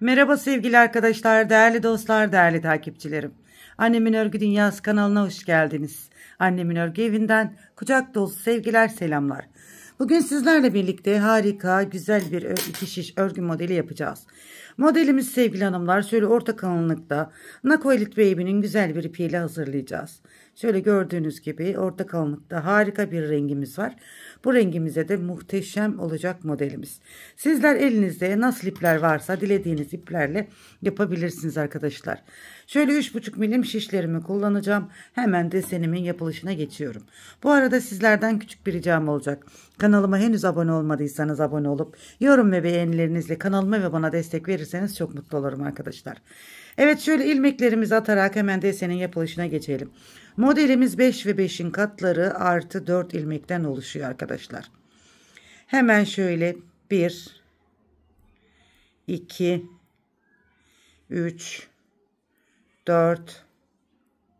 Merhaba sevgili arkadaşlar, değerli dostlar, değerli takipçilerim. Annemin Örgü Dünyası kanalına hoş geldiniz. Annemin Örgü evinden kucak dolusu sevgiler, selamlar. Bugün sizlerle birlikte harika, güzel bir iki şiş örgü modeli yapacağız. Modelimiz sevgili hanımlar şöyle orta kalınlıkta Nako Elite Baby'nin güzel bir ipiyle hazırlayacağız. Şöyle gördüğünüz gibi orta kalınlıkta harika bir rengimiz var. Bu rengimize de muhteşem olacak modelimiz. Sizler elinizde nasıl ipler varsa dilediğiniz iplerle yapabilirsiniz arkadaşlar. Şöyle 3,5 milim şişlerimi kullanacağım. Hemen desenimin yapılışına geçiyorum. Bu arada sizlerden küçük bir ricam olacak. Kanalıma henüz abone olmadıysanız abone olup yorum ve beğenilerinizle kanalıma ve bana destek verirseniz çok mutlu olurum arkadaşlar. Evet, şöyle ilmeklerimizi atarak hemen desenin yapılışına geçelim. Modelimiz 5 ve 5'in katları artı 4 ilmekten oluşuyor arkadaşlar. Hemen şöyle 1, 2, 3, 4,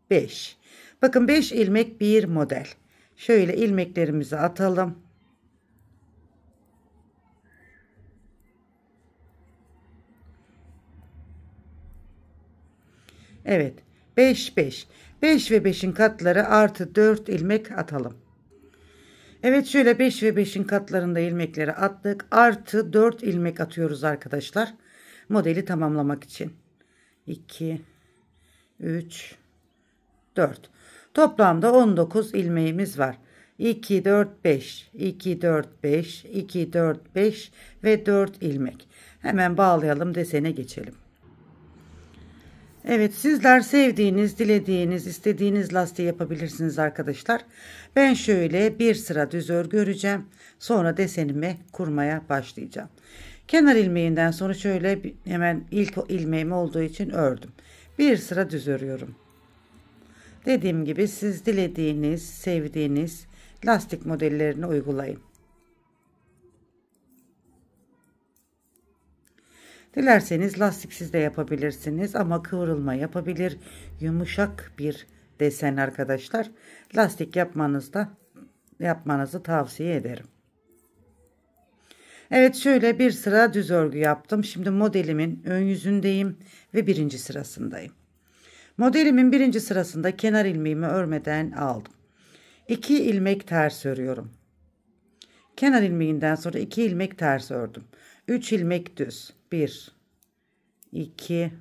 5. Bakın 5 ilmek bir model. Şöyle ilmeklerimizi atalım. Evet, 5 5. 5 ve 5'in katları artı 4 ilmek atalım. Evet, şöyle 5 ve 5'in katlarında ilmekleri attık. Artı 4 ilmek atıyoruz arkadaşlar. Modeli tamamlamak için. 2, 3, 4. Toplamda 19 ilmeğimiz var. 2, 4, 5. 2, 4, 5. 2, 4, 5 ve 4 ilmek. Hemen bağlayalım, desene geçelim. Evet, sizler sevdiğiniz, dilediğiniz, istediğiniz lastiği yapabilirsiniz arkadaşlar. Ben şöyle bir sıra düz örgü öreceğim. Sonra desenimi kurmaya başlayacağım. Kenar ilmeğinden sonra şöyle hemen ilk ilmeğim olduğu için ördüm. Bir sıra düz örüyorum. Dediğim gibi siz dilediğiniz, sevdiğiniz lastik modellerini uygulayın. Dilerseniz lastiksiz de yapabilirsiniz ama kıvrılma yapabilir. Yumuşak bir desen arkadaşlar. Lastik yapmanızı tavsiye ederim. Evet, şöyle bir sıra düz örgü yaptım. Şimdi modelimin ön yüzündeyim ve birinci sırasındayım. Modelimin birinci sırasında kenar ilmeğimi örmeden aldım. 2 ilmek ters örüyorum. Kenar ilmeğinden sonra 2 ilmek ters ördüm. 3 ilmek düz. 1, 2,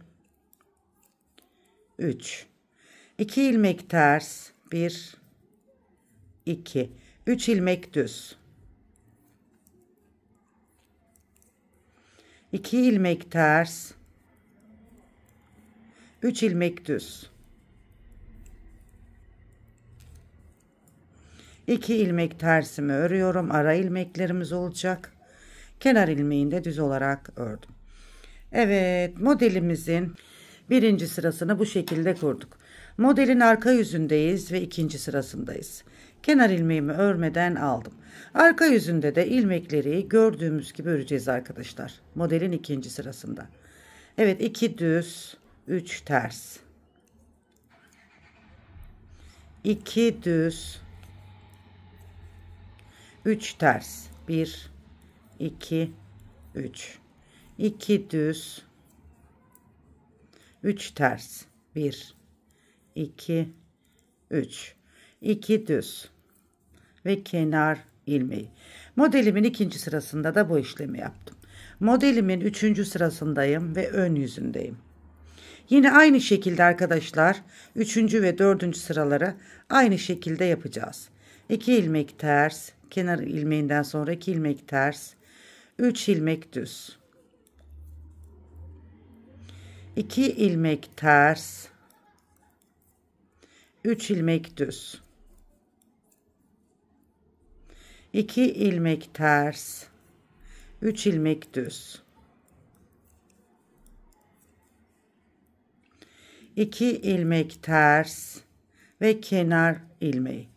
3. 2 ilmek ters. 1, 2. 3 ilmek düz. 2 ilmek ters. 3 ilmek düz. 2 ilmek tersimi örüyorum. Ara ilmeklerimiz olacak. Kenar ilmeğini de düz olarak ördüm. Evet, modelimizin birinci sırasını bu şekilde kurduk. Modelin arka yüzündeyiz ve ikinci sırasındayız. Kenar ilmeğimi örmeden aldım. Arka yüzünde de ilmekleri gördüğümüz gibi öreceğiz arkadaşlar. Modelin ikinci sırasında. Evet, 2 düz, 3 ters. 2 düz, 3 ters. 1, 2, 3. 2 düz, 3 ters. 1, 2, 3. 2 düz ve kenar ilmeği. Modelimin ikinci sırasında da bu işlemi yaptım. Modelimin üçüncü sırasındayım ve ön yüzündeyim. Yine aynı şekilde arkadaşlar 3. ve 4. sıraları aynı şekilde yapacağız. 2 ilmek ters, kenar ilmeğinden sonra 2 ilmek ters, 3 ilmek düz. 2 ilmek ters, 3 ilmek düz. 2 ilmek ters, 3 ilmek düz. 2 ilmek ters ve kenar ilmeği.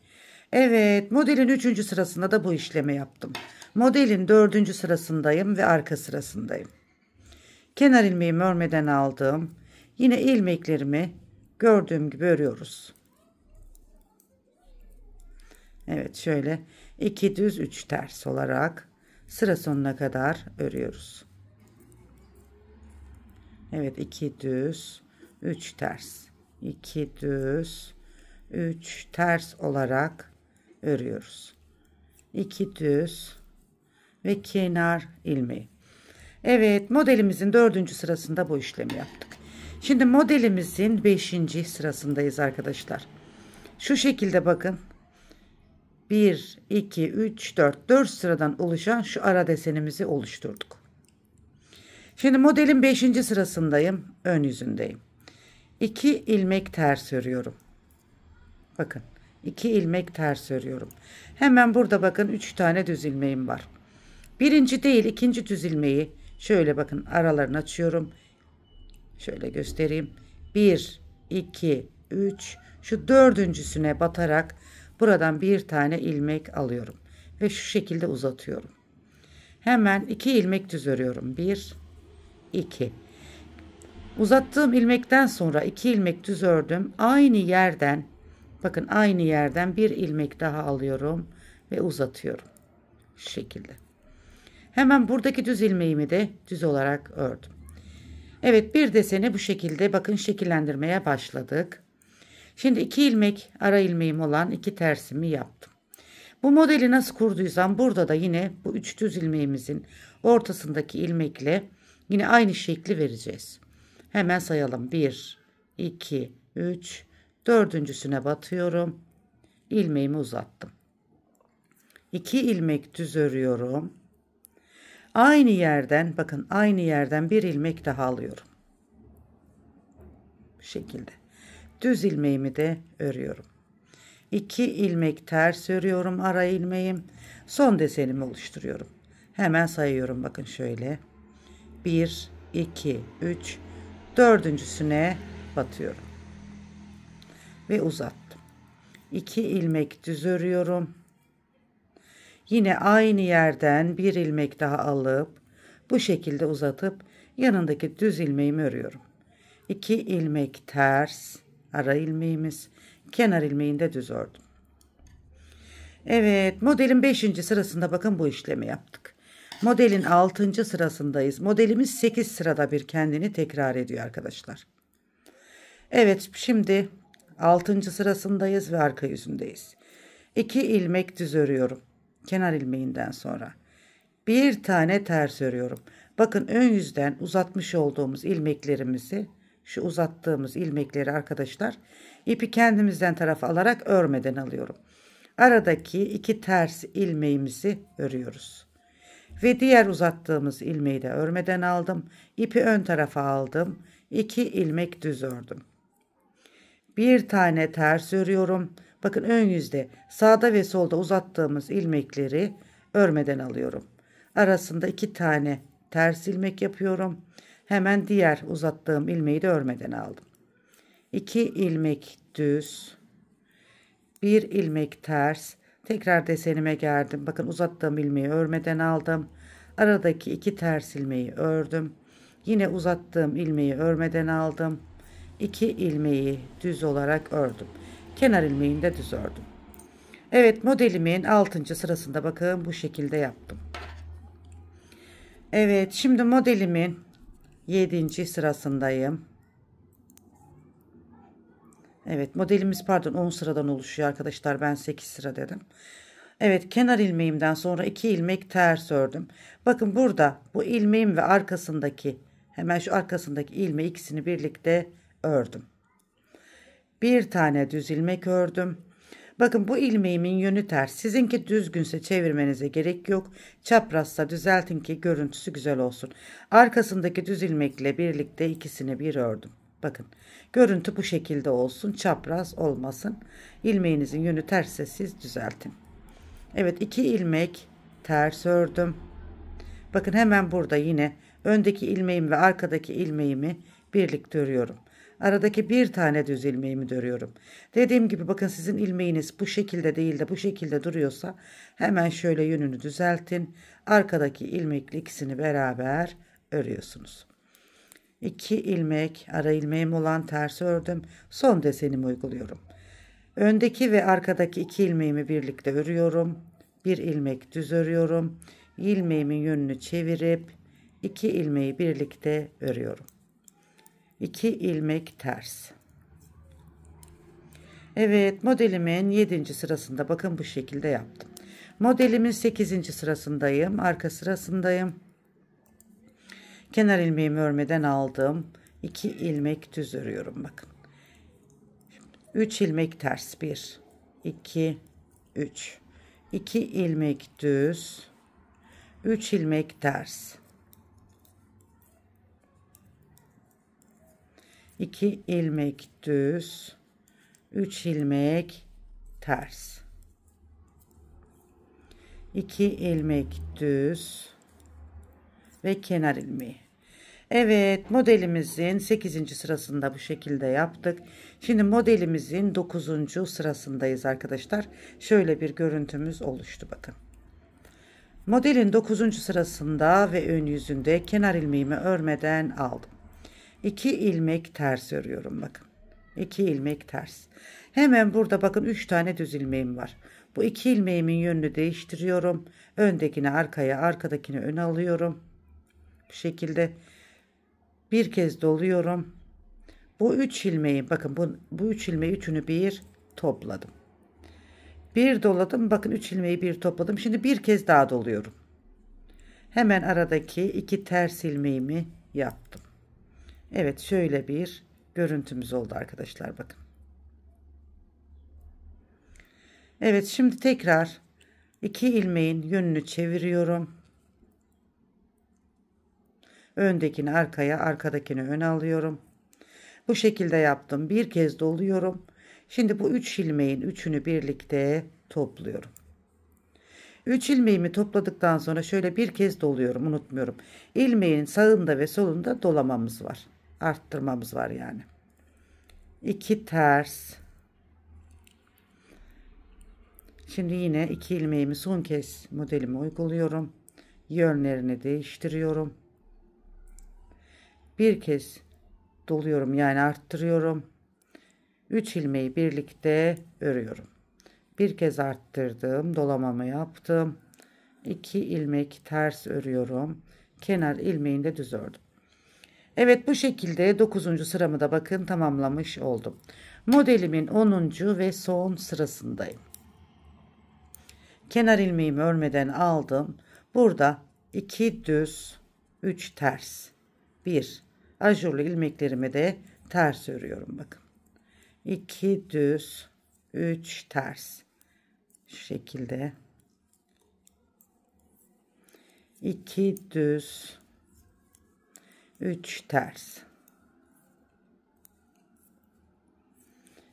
Evet, modelin 3. sırasında da bu işlemi yaptım. Modelin 4. sırasındayım ve arka sırasındayım. Kenar ilmeğimi örmeden aldım. Yine ilmeklerimi gördüğüm gibi örüyoruz. Evet, şöyle 2 düz 3 ters olarak sıra sonuna kadar örüyoruz. Evet, 2 düz 3 ters, 2 düz 3 ters olarak örüyoruz. 2 düz ve kenar ilmeği. Evet, modelimizin 4. sırasında bu işlemi yaptık. Şimdi modelimizin 5. sırasındayız arkadaşlar. Şu şekilde bakın. 1, 2, 3, 4. 4 sıradan oluşan şu ara desenimizi oluşturduk. Şimdi modelin 5. sırasındayım. Ön yüzündeyim. 2 ilmek ters örüyorum. Bakın. 2 ilmek ters örüyorum. Hemen burada bakın 3 tane düz ilmeğim var. Birinci değil, ikinci düz ilmeği şöyle bakın aralarını açıyorum. Şöyle göstereyim. 1, 2, 3, şu dördüncüsüne batarak buradan bir tane ilmek alıyorum. Ve şu şekilde uzatıyorum. Hemen 2 ilmek düz örüyorum. 1, 2. Uzattığım ilmekten sonra 2 ilmek düz ördüm. Aynı yerden bakın aynı yerden bir ilmek daha alıyorum ve uzatıyorum. Şu şekilde. Hemen buradaki düz ilmeğimi de düz olarak ördüm. Evet, bir deseni bu şekilde bakın şekillendirmeye başladık. Şimdi 2 ilmek ara ilmeğim olan 2 tersimi yaptım. Bu modeli nasıl kurduysam burada da yine bu 3 düz ilmeğimizin ortasındaki ilmekle yine aynı şekli vereceğiz. Hemen sayalım. 1, 2, 3, dördüncüsüne batıyorum. İlmeğimi uzattım. 2 ilmek düz örüyorum. Aynı yerden bakın aynı yerden bir ilmek daha alıyorum. Bu şekilde. Düz ilmeğimi de örüyorum. 2 ilmek ters örüyorum ara ilmeğim. Son desenimi oluşturuyorum. Hemen sayıyorum bakın şöyle. 1, 2, 3, dördüncüsüne batıyorum. Ve uzattım. 2 ilmek düz örüyorum. Yine aynı yerden bir ilmek daha alıp bu şekilde uzatıp yanındaki düz ilmeğimi örüyorum. 2 ilmek ters ara ilmeğimiz, kenar ilmeğini de düz ördüm. Evet, modelin 5. sırasında bakın bu işlemi yaptık. Modelin 6. sırasındayız. Modelimiz 8 sırada bir kendini tekrar ediyor arkadaşlar. Evet, şimdi 6. sırasındayız ve arka yüzündeyiz. 2 ilmek düz örüyorum. Kenar ilmeğinden sonra. Bir tane ters örüyorum. Bakın ön yüzden uzatmış olduğumuz ilmeklerimizi, şu uzattığımız ilmekleri arkadaşlar, ipi kendimizden tarafa alarak örmeden alıyorum. Aradaki 2 ters ilmeğimizi örüyoruz. Ve diğer uzattığımız ilmeği de örmeden aldım. İpi ön tarafa aldım. 2 ilmek düz ördüm. Bir tane ters örüyorum. Bakın ön yüzde sağda ve solda uzattığımız ilmekleri örmeden alıyorum. Arasında 2 tane ters ilmek yapıyorum. Hemen diğer uzattığım ilmeği de örmeden aldım. 2 ilmek düz, 1 ilmek ters. Tekrar desenime geldim. Bakın uzattığım ilmeği örmeden aldım. Aradaki 2 ters ilmeği ördüm. Yine uzattığım ilmeği örmeden aldım. 2 ilmeği düz olarak ördüm. Kenar ilmeğini de düz ördüm. Evet, modelimin 6. sırasında bakın bu şekilde yaptım. Evet, şimdi modelimin 7. sırasındayım. Evet, modelimiz 10 sıradan oluşuyor arkadaşlar. Ben 8 sıra dedim. Evet, kenar ilmeğimden sonra 2 ilmek ters ördüm. Bakın burada bu ilmeğim ve arkasındaki hemen şu arkasındaki ilmeği ikisini birlikte ördüm. Bir tane düz ilmek ördüm. Bakın bu ilmeğimin yönü ters. Sizinki düzgünse çevirmenize gerek yok. Çaprazsa düzeltin ki görüntüsü güzel olsun. Arkasındaki düz ilmekle birlikte ikisini bir ördüm. Bakın görüntü bu şekilde olsun. Çapraz olmasın. İlmeğinizin yönü tersse siz düzeltin. Evet, 2 ilmek ters ördüm. Bakın hemen burada yine öndeki ilmeğim ve arkadaki ilmeğimi birlikte örüyorum. Aradaki bir tane düz ilmeğimi örüyorum. Dediğim gibi bakın sizin ilmeğiniz bu şekilde değil de bu şekilde duruyorsa hemen şöyle yönünü düzeltin. Arkadaki ilmekle ikisini beraber örüyorsunuz. 2 ilmek ara ilmeğim olan ters ördüm. Son desenimi uyguluyorum. Öndeki ve arkadaki 2 ilmeğimi birlikte örüyorum. 1 ilmek düz örüyorum. İlmeğimin yönünü çevirip 2 ilmeği birlikte örüyorum. 2 ilmek ters. Evet, modelimin 7. sırasında bakın bu şekilde yaptım. Modelimin 8. sırasındayım. Arka sırasındayım. Kenar ilmeğimi örmeden aldım. 2 ilmek düz örüyorum bakın. 3 ilmek ters. 1 2 3 2 ilmek düz, 3 ilmek ters, 2 ilmek düz, 3 ilmek ters, 2 ilmek düz ve kenar ilmeği. Evet, modelimizin 8. sırasında bu şekilde yaptık. Şimdi modelimizin 9. sırasındayız arkadaşlar. Şöyle bir görüntümüz oluştu bakın. Modelin 9. sırasında ve ön yüzünde kenar ilmeğimi örmeden aldım. 2 ilmek ters örüyorum bakın. 2 ilmek ters. Hemen burada bakın 3 tane düz ilmeğim var. Bu 2 ilmeğimin yönünü değiştiriyorum. Öndekini arkaya, arkadakini öne alıyorum. Bu şekilde bir kez doluyorum. Bu 3 ilmeği bakın bu 3 ilmeği üçünü bir topladım. Bir doladım. Bakın 3 ilmeği bir topladım. Şimdi bir kez daha doluyorum. Hemen aradaki 2 ters ilmeğimi yaptım. Evet, şöyle bir görüntümüz oldu arkadaşlar bakın. Evet, şimdi tekrar 2 ilmeğin yönünü çeviriyorum. Öndekini arkaya, arkadakini öne alıyorum. Bu şekilde yaptım. Bir kez doluyorum. Şimdi bu 3 ilmeğin üçünü birlikte topluyorum. 3 ilmeğimi topladıktan sonra şöyle bir kez doluyorum. Unutmuyorum. İlmeğin sağında ve solunda dolamamız var. Arttırmamız var yani. 2 ters. Şimdi yine 2 ilmeğimi son kez modelime uyguluyorum. Yönlerini değiştiriyorum. Bir kez doluyorum yani arttırıyorum. 3 ilmeği birlikte örüyorum. Bir kez arttırdım, dolamamı yaptım. 2 ilmek ters örüyorum. Kenar ilmeğini de düz ördüm. Evet, bu şekilde 9. sıramı da bakın tamamlamış oldum. Modelimin 10. ve son sırasındayım. Kenar ilmeğimi örmeden aldım. Burada 2 düz, 3 ters. 1 ajurlu ilmeklerimi de ters örüyorum bakın. 2 düz, 3 ters. Şu şekilde. 2 düz, 3 ters.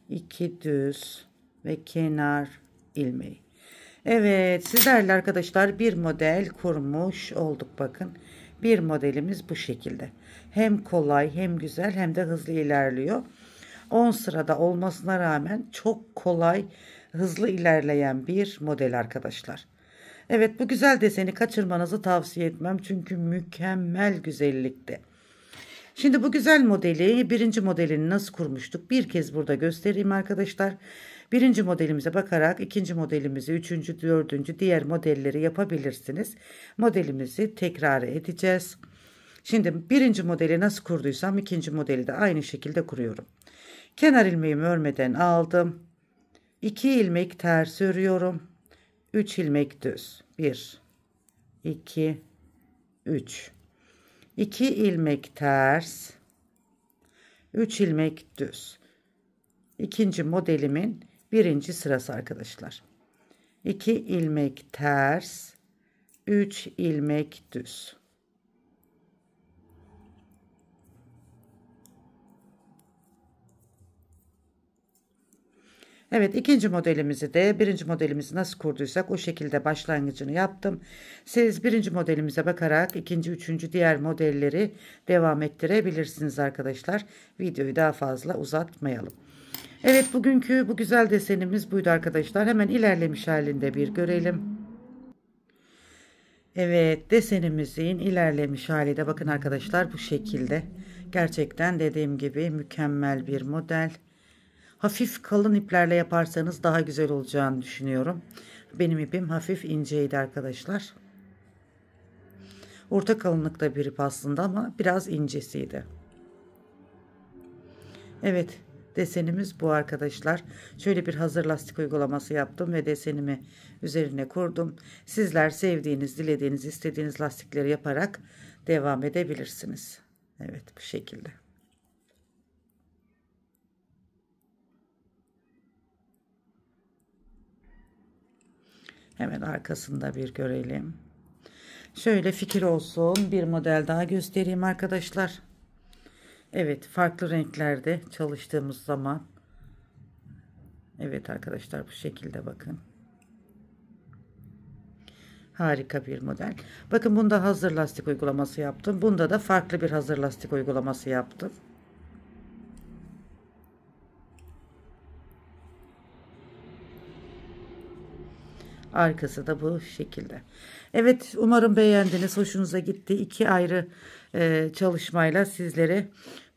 2 düz ve kenar ilmeği. Evet, sizlerle arkadaşlar bir model kurmuş olduk bakın. Bir modelimiz bu şekilde. Hem kolay hem güzel hem de hızlı ilerliyor. 10 sırada olmasına rağmen çok kolay, hızlı ilerleyen bir model arkadaşlar. Evet, bu güzel deseni kaçırmanızı tavsiye etmem. Çünkü mükemmel güzellikte. Şimdi bu güzel modeli, birinci modelini nasıl kurmuştuk? Bir kez burada göstereyim arkadaşlar. Birinci modelimize bakarak ikinci modelimizi, üçüncü, dördüncü diğer modelleri yapabilirsiniz. Modelimizi tekrar edeceğiz. Şimdi birinci modeli nasıl kurduysam ikinci modeli de aynı şekilde kuruyorum. Kenar ilmeğimi örmeden aldım. 2 ilmek ters örüyorum. 3 ilmek düz. 1, 2, 3. 2 ilmek ters. 3 ilmek düz. İkinci modelimin birinci sırası arkadaşlar. 2 ilmek ters. 3 ilmek düz. Evet, ikinci modelimizi de birinci modelimizi nasıl kurduysak o şekilde başlangıcını yaptım. Siz birinci modelimize bakarak ikinci, üçüncü diğer modelleri devam ettirebilirsiniz arkadaşlar. Videoyu daha fazla uzatmayalım. Evet, bugünkü bu güzel desenimiz buydu arkadaşlar. Hemen ilerlemiş halinde bir görelim. Evet, desenimizin ilerlemiş hali de bakın arkadaşlar bu şekilde. Gerçekten dediğim gibi mükemmel bir model. Hafif kalın iplerle yaparsanız daha güzel olacağını düşünüyorum. Benim ipim hafif inceydi arkadaşlar. Orta kalınlıkta bir ip aslında ama biraz incesiydi. Evet, desenimiz bu arkadaşlar. Şöyle bir hazır lastik uygulaması yaptım ve desenimi üzerine kurdum. Sizler sevdiğiniz, dilediğiniz, istediğiniz lastikleri yaparak devam edebilirsiniz. Evet, bu şekilde. Hemen arkasında bir görelim. Şöyle fikir olsun, bir model daha göstereyim arkadaşlar. Evet, farklı renklerde çalıştığımız zaman, evet arkadaşlar, bu şekilde bakın. Harika bir model. Bakın, bunda hazır lastik uygulaması yaptım. Bunda da farklı bir hazır lastik uygulaması yaptım. Arkası da bu şekilde. Evet, umarım beğendiniz. Hoşunuza gitti. İki ayrı çalışmayla sizlere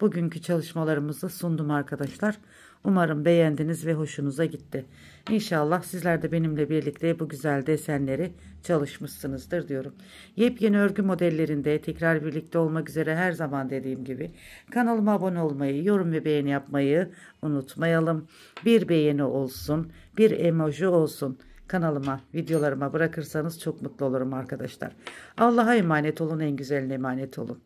bugünkü çalışmalarımızı sundum arkadaşlar. Umarım beğendiniz ve hoşunuza gitti. İnşallah sizler de benimle birlikte bu güzel desenleri çalışmışsınızdır diyorum. Yepyeni örgü modellerinde tekrar birlikte olmak üzere, her zaman dediğim gibi kanalıma abone olmayı, yorum ve beğeni yapmayı unutmayalım. Bir beğeni olsun, bir emoji olsun. Kanalıma, videolarıma bırakırsanız çok mutlu olurum arkadaşlar. Allah'a emanet olun, en güzeline emanet olun.